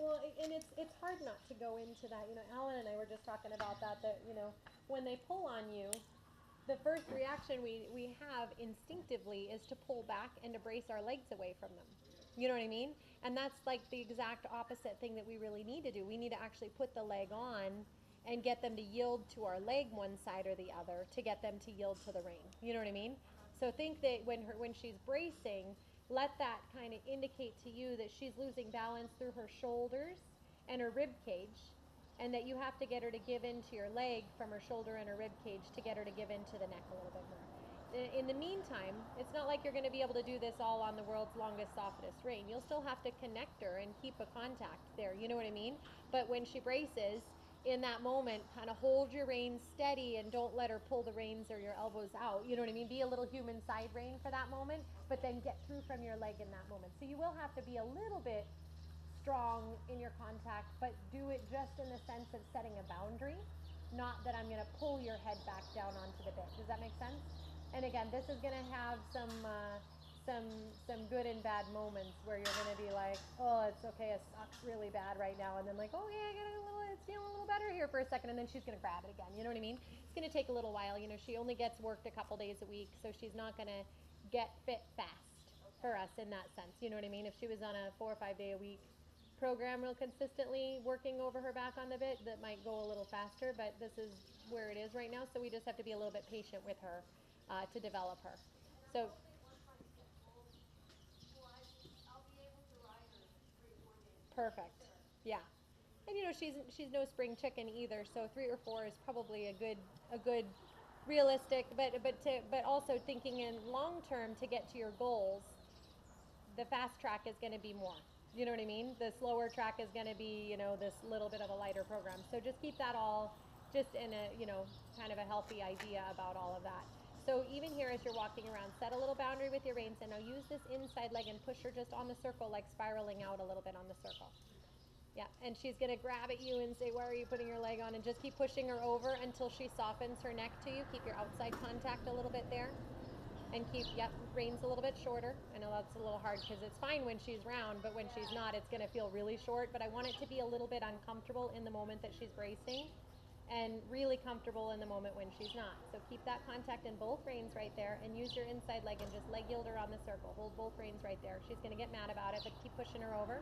Well, and it's hard not to go into that. You know, Alan and I were just talking about that. That you know, when they pull on you, the first reaction we have instinctively is to pull back and to brace our legs away from them. You know what I mean? And that's like the exact opposite thing that we really need to do. We need to actually put the leg on and get them to yield to our leg one side or the other to get them to yield to the rein. You know what I mean? So think that when she's bracing, let that kind of indicate to you that she's losing balance through her shoulders and her rib cage, and that you have to get her to give into your leg from her shoulder and her rib cage to get her to give into the neck a little bit more. In the meantime, it's not like you're going to be able to do this all on the world's longest, softest rein. You'll still have to connect her and keep a contact there, you know what I mean? But when she braces, in that moment, kind of hold your reins steady and don't let her pull the reins or your elbows out, you know what I mean? Be a little human side rein for that moment, but then get through from your leg in that moment. So you will have to be a little bit strong in your contact, but do it just in the sense of setting a boundary, not that I'm going to pull your head back down onto the bit. Does that make sense? And again, this is going to have some good and bad moments where you're going to be like, oh, it's okay, it sucks really bad right now, and then like, oh yeah, it's feeling a little better here for a second, and then she's going to grab it again. You know what I mean? It's going to take a little while. You know, she only gets worked a couple days a week, so she's not going to get fit fast for us in that sense. You know what I mean? If she was on a 4 or 5 day a week program real consistently working over her back on the bit, that might go a little faster, but this is where it is right now, so we just have to be a little bit patient with her to develop her. So perfect. Yeah. And you know, she's no spring chicken either, so 3 or 4 is probably a good realistic, but also thinking in long term to get to your goals, the fast track is going to be more. You know what I mean? The slower track is going to be, you know, this little bit of a lighter program. So just keep that all just in a, you know, kind of a healthy idea about all of that. So even here as you're walking around, set a little boundary with your reins, and now use this inside leg and push her just on the circle, like spiraling out a little bit on the circle. Yeah, and she's going to grab at you and say, why are you putting your leg on? And just keep pushing her over until she softens her neck to you. Keep your outside contact a little bit there. And keep, yep, reins a little bit shorter. I know that's a little hard because it's fine when she's round, but when she's not, it's going to feel really short. But I want it to be a little bit uncomfortable in the moment that she's bracing and really comfortable in the moment when she's not. So keep that contact in both reins right there and use your inside leg and just leg yield her on the circle. Hold both reins right there. She's going to get mad about it, but keep pushing her over.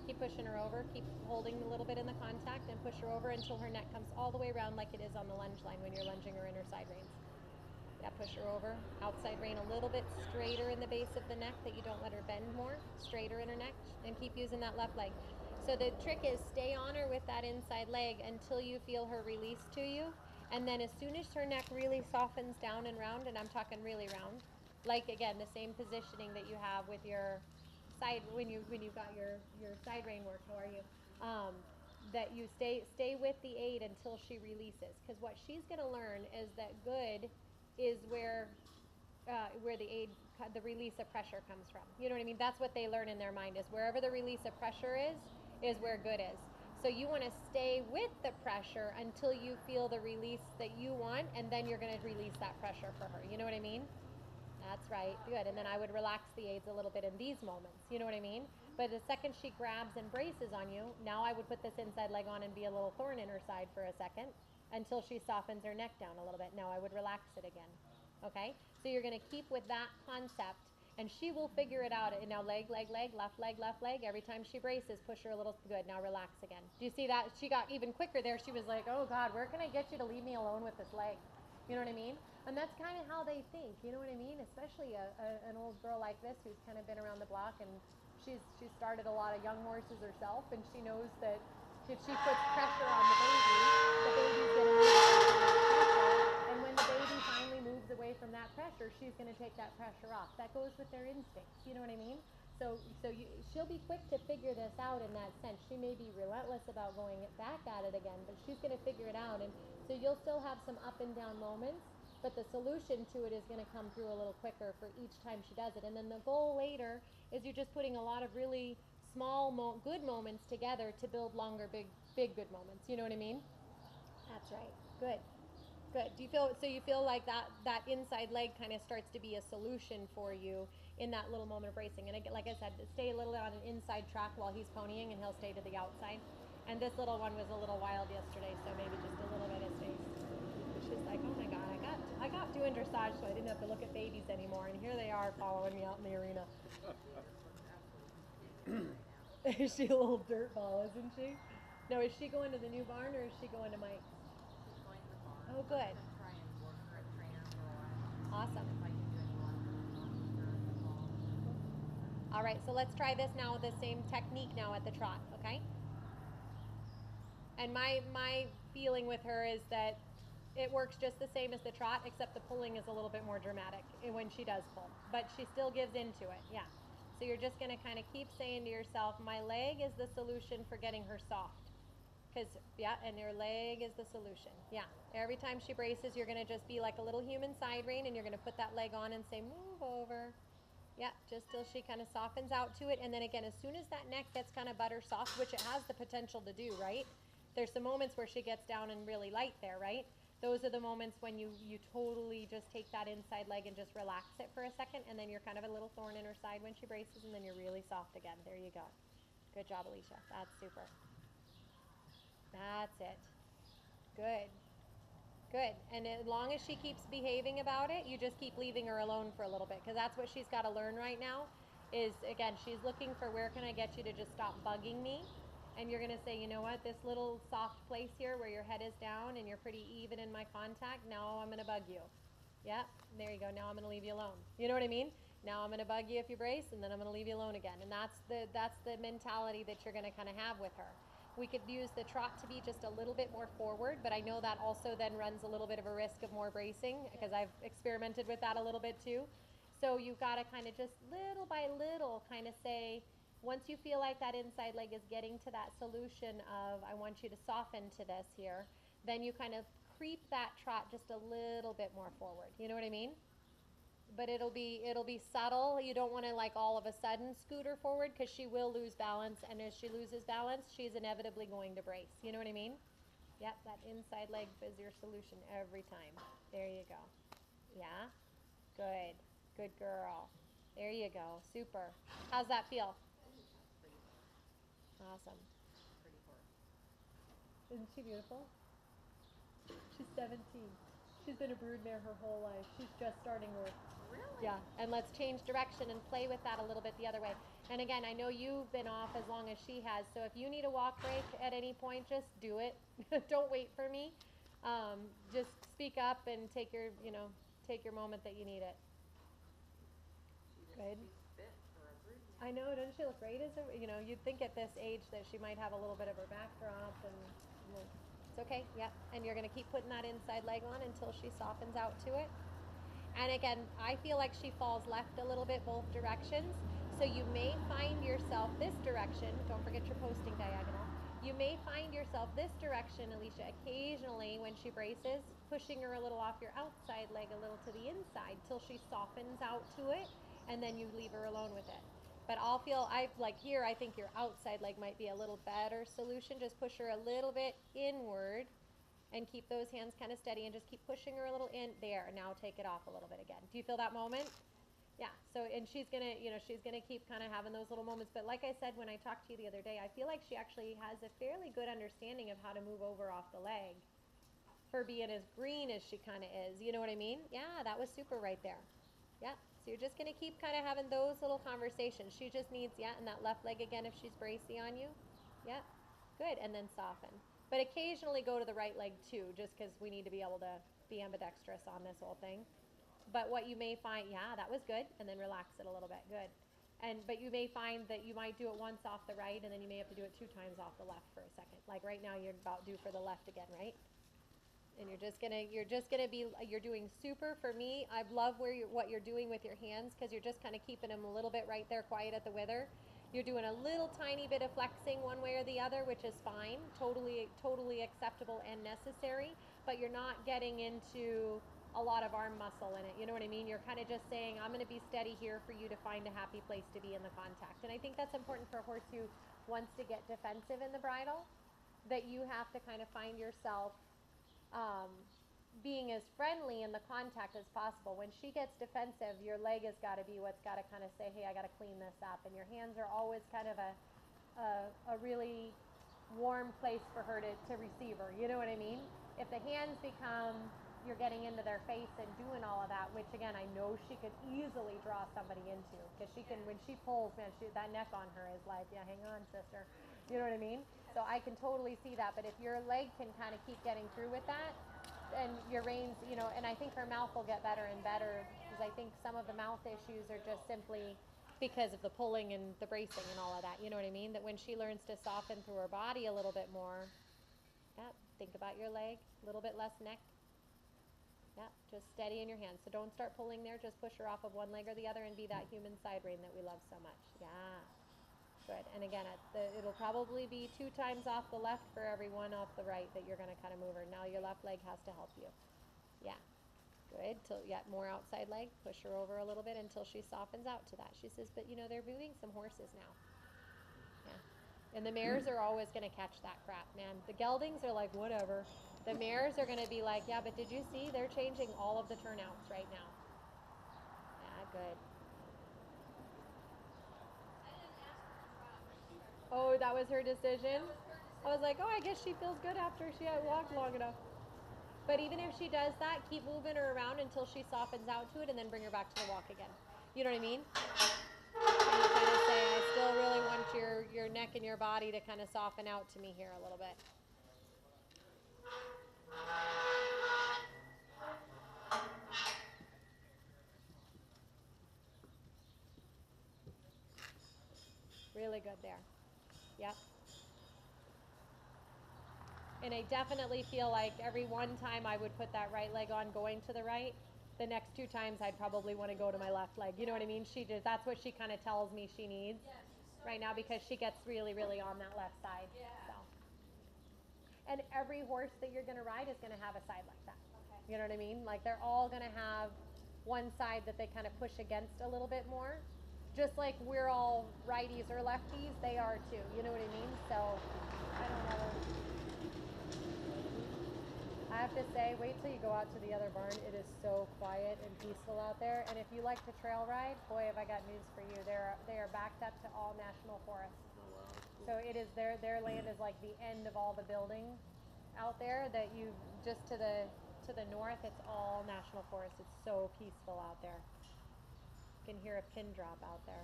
Keep pushing her over. Keep holding a little bit in the contact and push her over until her neck comes all the way around like it is on the lunge line when you're lunging her in her side reins. Yeah, push her over. Outside rein a little bit straighter in the base of the neck that you don't let her bend more. Straighter in her neck, and keep using that left leg. So the trick is stay on her with that inside leg until you feel her release to you. And then as soon as her neck really softens down and round, and I'm talking really round, like again, the same positioning that you have with your side, when you've got your side rein work, how are you? That you stay with the aid until she releases. Because what she's going to learn is that good is where the release of pressure comes from. You know what I mean? That's what they learn in their mind, is wherever the release of pressure is where good is. So you want to stay with the pressure until you feel the release that you want, and then you're going to release that pressure for her. You know what I mean? That's right. Good. And then I would relax the aids a little bit in these moments. You know what I mean? But the second she grabs and braces on you, now I would put this inside leg on and be a little thorn in her side for a second until she softens her neck down a little bit. Now I would relax it again. Okay? So you're going to keep with that concept, and she will figure it out. And now leg, leg, leg, left leg, left leg. Every time she braces, push her a little. Good. Now relax again. Do you see that? She got even quicker there. She was like, oh, God, where can I get you to leave me alone with this leg? You know what I mean? And that's kind of how they think. You know what I mean? Especially an old girl like this who's kind of been around the block, and she's started a lot of young horses herself, and she knows that if she puts pressure on the baby's going to move away from that pressure. And when the baby finally moves away from that pressure, she's going to take that pressure off. That goes with their instincts. You know what I mean? So she'll be quick to figure this out in that sense. She may be relentless about going back at it again, but she's going to figure it out. And so you'll still have some up and down moments, but the solution to it is going to come through a little quicker for each time she does it. And then the goal later is you're just putting a lot of really small good moments together to build longer big good moments. You know what I mean? That's right. Good. Good. Do you feel like that inside leg kind of starts to be a solution for you in that little moment of bracing. And again, like I said, stay a little on an inside track while he's ponying, and he'll stay to the outside. And this little one was a little wild yesterday, so maybe just a little bit of space. She's like, oh my God, I got doing dressage, so I didn't have to look at babies anymore. And here they are following me out in the arena. Is she a little dirt ball, isn't she? No, is she going to the new barn or is she going to Mike's? She's going to the barn. Oh, good. I'm gonna try and work her at trainer for a while. Awesome. If I can do any longer in the fall. All right, so let's try this now, the same technique now at the trot, okay? And my feeling with her is that it works just the same as the trot, except the pulling is a little bit more dramatic when she does pull. But she still gives into it, yeah. So you're just going to kind of keep saying to yourself, my leg is the solution for getting her soft. Because, yeah, and your leg is the solution. Yeah, every time she braces, you're going to just be like a little human side rein, and you're going to put that leg on and say, move over. Yeah, just till she kind of softens out to it. And then again, as soon as that neck gets kind of butter soft, which it has the potential to do, right? There's some moments where she gets down and really light there, right? Those are the moments when you totally just take that inside leg and just relax it for a second, and then you're kind of a little thorn in her side when she braces, and then you're really soft again. There you go. Good job, Alicia. That's super. That's it. Good. Good. And as long as she keeps behaving about it, you just keep leaving her alone for a little bit, because that's what she's got to learn right now is, again, she's looking for where can I get you to just stop bugging me. And you're going to say, you know what, this little soft place here where your head is down and you're pretty even in my contact, now I'm going to bug you. Yeah, there you go. Now I'm going to leave you alone. You know what I mean? Now I'm going to bug you if you brace, and then I'm going to leave you alone again. And that's the mentality that you're going to kind of have with her. We could use the trot to be just a little bit more forward, but I know that also then runs a little bit of a risk of more bracing, because I've experimented with that a little bit too. So you've got to kind of just little by little kind of say, once you feel like that inside leg is getting to that solution of, I want you to soften to this here, then you kind of creep that trot just a little bit more forward. You know what I mean? But it'll be subtle. You don't want to like all of a sudden scoot her forward, because she will lose balance, and as she loses balance, she's inevitably going to brace. You know what I mean? Yep, that inside leg is your solution every time. There you go. Yeah? Good. Good girl. There you go. Super. How's that feel? Awesome. Pretty horse. Isn't she beautiful? She's 17. She's been a broodmare her whole life. She's just starting work. Really? Yeah, and let's change direction and play with that a little bit the other way. And again, I know you've been off as long as she has, so if you need a walk break at any point, just do it. Don't wait for me. Just speak up and take your moment that you need it. Good. She's fit for a brood. I know, doesn't she look great? You'd think at this age that she might have a little bit of her back drop, and it's okay. Yep. And you're going to keep putting that inside leg on until she softens out to it. And again, I feel like she falls left a little bit both directions. So you may find yourself this direction. Don't forget your posting diagonal. You may find yourself this direction, Alicia, occasionally when she braces, pushing her a little off your outside leg a little to the inside till she softens out to it, and then you leave her alone with it. But I think your outside leg might be a little better solution. Just push her a little bit inward and keep those hands kind of steady, and just keep pushing her a little in there. Now take it off a little bit again. Do you feel that moment? Yeah. So, and she's gonna keep kind of having those little moments. But like I said when I talked to you the other day, I feel like she actually has a fairly good understanding of how to move over off the leg for being as green as she kind of is. You know what I mean? Yeah, that was super right there. Yeah. So you're just going to keep kind of having those little conversations. She just needs, and that left leg again if she's bracy on you. Yeah. Good. And then soften. But occasionally go to the right leg too, just because we need to be able to be ambidextrous on this whole thing. But what you may find, that was good. And then relax it a little bit. Good. But you may find that you might do it once off the right, and then you may have to do it 2 times off the left for a second. Like right now you're about due for the left again, right? And you're doing super for me. I love what you're doing with your hands, because you're just kind of keeping them a little bit right there quiet at the wither. You're doing a little tiny bit of flexing one way or the other, which is fine, totally acceptable and necessary, but you're not getting into a lot of arm muscle in it. You know what I mean? You're kind of just saying, I'm going to be steady here for you to find a happy place to be in the contact. And I think that's important for a horse who wants to get defensive in the bridle, that you have to kind of find yourself being as friendly in the contact as possible. When she gets defensive, your leg has got to be what's got to kind of say, hey, I got to clean this up. And your hands are always kind of a really warm place for her to receive her. You know what I mean? If the hands become, you're getting into their face and doing all of that, which again, I know she could easily draw somebody into, because she can, when she pulls, man, that neck on her is like, yeah, hang on, sister. You know what I mean? So I can totally see that. But if your leg can kind of keep getting through with that, and your reins, you know, and I think her mouth will get better and better, because I think some of the mouth issues are just simply because of the pulling and the bracing and all of that. You know what I mean? That when she learns to soften through her body a little bit more, yeah, think about your leg, a little bit less neck. Yeah, just steady in your hands. So don't start pulling there. Just push her off of one leg or the other and be that human side rein that we love so much. Yeah. Good. And again, it'll probably be 2 times off the left for every 1 off the right that you're going to kind of move her. Now your left leg has to help you. Yeah. Good. Till, yeah, more outside leg. Push her over a little bit until she softens out to that. She says, but you know, they're moving some horses now. Yeah. And the mares are always going to catch that crap, man. The geldings are like, whatever. The mares are going to be like, yeah, but did you see? They're changing all of the turnouts right now. Yeah, good. Oh, that was her decision? I was like, oh, I guess she feels good after she had walked long enough. But even if she does that, keep moving her around until she softens out to it and then bring her back to the walk again. You know what I mean? And you kind of say, I still really want your neck and your body to kind of soften out to me here a little bit. Really good there. Yep. And I definitely feel like every one time I would put that right leg on going to the right, the next 2 times I'd probably want to go to my left leg. You know what I mean? That's what she kind of tells me she needs right now, because she gets really, really on that left side. So. And every horse that you're going to ride is going to have a side like that. You know what I mean? Like they're all going to have one side that they kind of push against a little bit more. Just like we're all righties or lefties, they are too. You know what I mean? So I don't know. I have to say, wait till you go out to the other barn. It is so quiet and peaceful out there. And if you like to trail ride, boy, have I got news for you. They are backed up to all national forests. Oh, wow. Cool. So it is their land is like the end of all the buildings out there. That you just to the north, it's all national forest. It's so peaceful out there. You can hear a pin drop out there.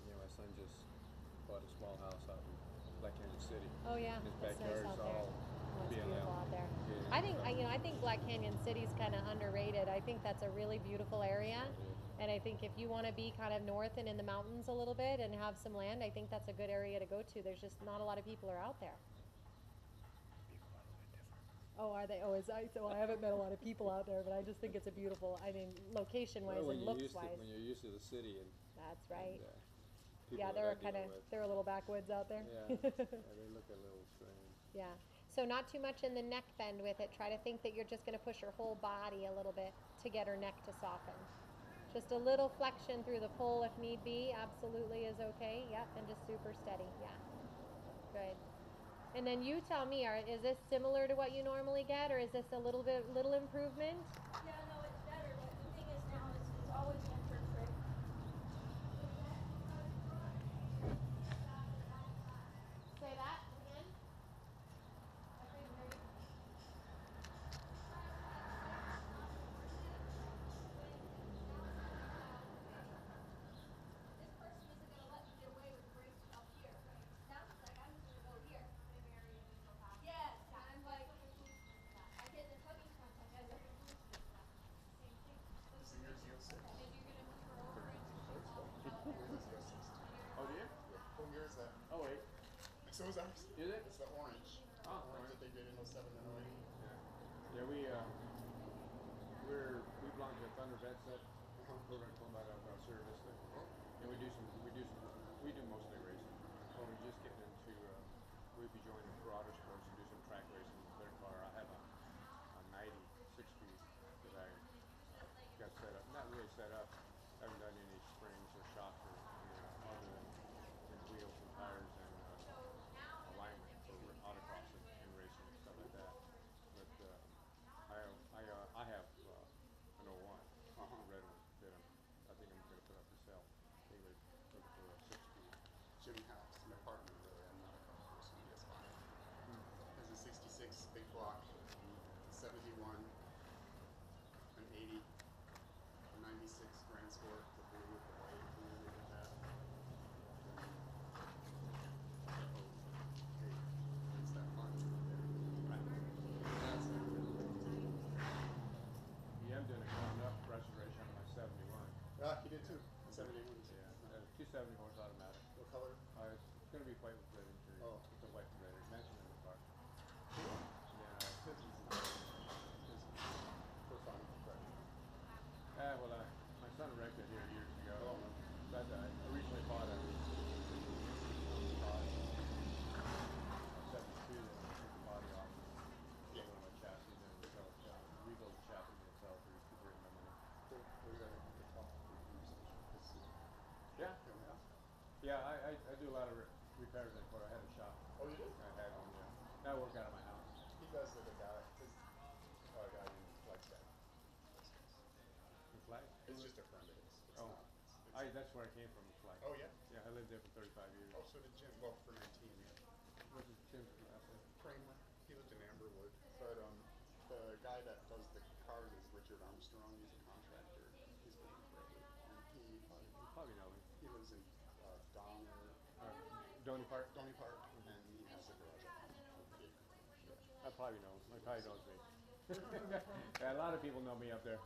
Yeah, my son just bought a small house out in Black Canyon City. Oh yeah, His it's nice backyard's out there. all It's BLM. beautiful out there. Yeah, I think Black Canyon City's kind of underrated. I think that's a really beautiful area. Yeah. And I think if you want to be kind of north and in the mountains a little bit and have some land, I think that's a good area to go to. There's just not a lot of people are out there. People are a little bit different. Oh, are they? Oh, so I haven't met a lot of people out there, but I just think it's a beautiful, I mean, location-wise Well, and looks-wise. when you're used to the city and That's right. people Yeah, that they're I deal kind of, with. they're a little backwoods out there. Yeah, yeah, they look a little strange. Yeah. So not too much in the neck bend with it. Try to think that you're just going to push her whole body a little bit to get her neck to soften. Just a little flexion through the pull if need be. Absolutely is okay. Yep. And just super steady. Yeah. Good. And then you tell me, is this similar to what you normally get, or is this a little improvement? Yeah, no, it's better, but the thing is now it's always been her trick. Say that again. This person isn't gonna let me get away with breaks up here. Sounds like I'm just gonna go here. Yes, and I'm like, I get the tugging contact, I look at the same thing. And you're gonna move her over Oh, do you? What year is that? Oh, wait. So is ours. Is it? It's the orange. Oh, Orange that they did in 07 and 08. Yeah, we belong to Thunder Vet Set. We're going to come out of service thing. And we do mostly racing. Well, we're just getting into, we'll be joining Corrado Sports and do some track racing with their car. I have a 96 speed that I got set up. Not really set up. I haven't done any springs or shocks or other than wheels and tires and alignment for autocross and racing and stuff like that. But I white with red interior. Oh. It's a white with red mansion in the car. Yeah. For fun, but Well, my son wrecked it here years ago. Oh. But I originally bought a 72 that I took the body off and put it on my chassis and then sell it, rebuild the chassis and sell it to recuperate my money. cool. We got a talk conversation. Yeah. Yeah. Yeah, I do a lot of repairs in Florida. I had a shop. Oh, you do? I had one, yeah. Now I work out of my house. He does like a guy, a guy in Flagstaff. In Flag? It's just a friend of his. It's Oh. not. That's where I came from, Flag. Oh, yeah? Yeah, I lived there for 35 years. Oh, so did Jim. Well, for 19, yeah. What's his Jim's last name? Kramer. He lived in Amberwood. But the guy that does the cars is Richard Armstrong. He's a contractor. He's been here forever. And You probably know him. he lives in Donner, Donny Park? Donny Park, and he has a garage up on the I probably know him. He probably knows me. Yeah, a lot of people know me up there.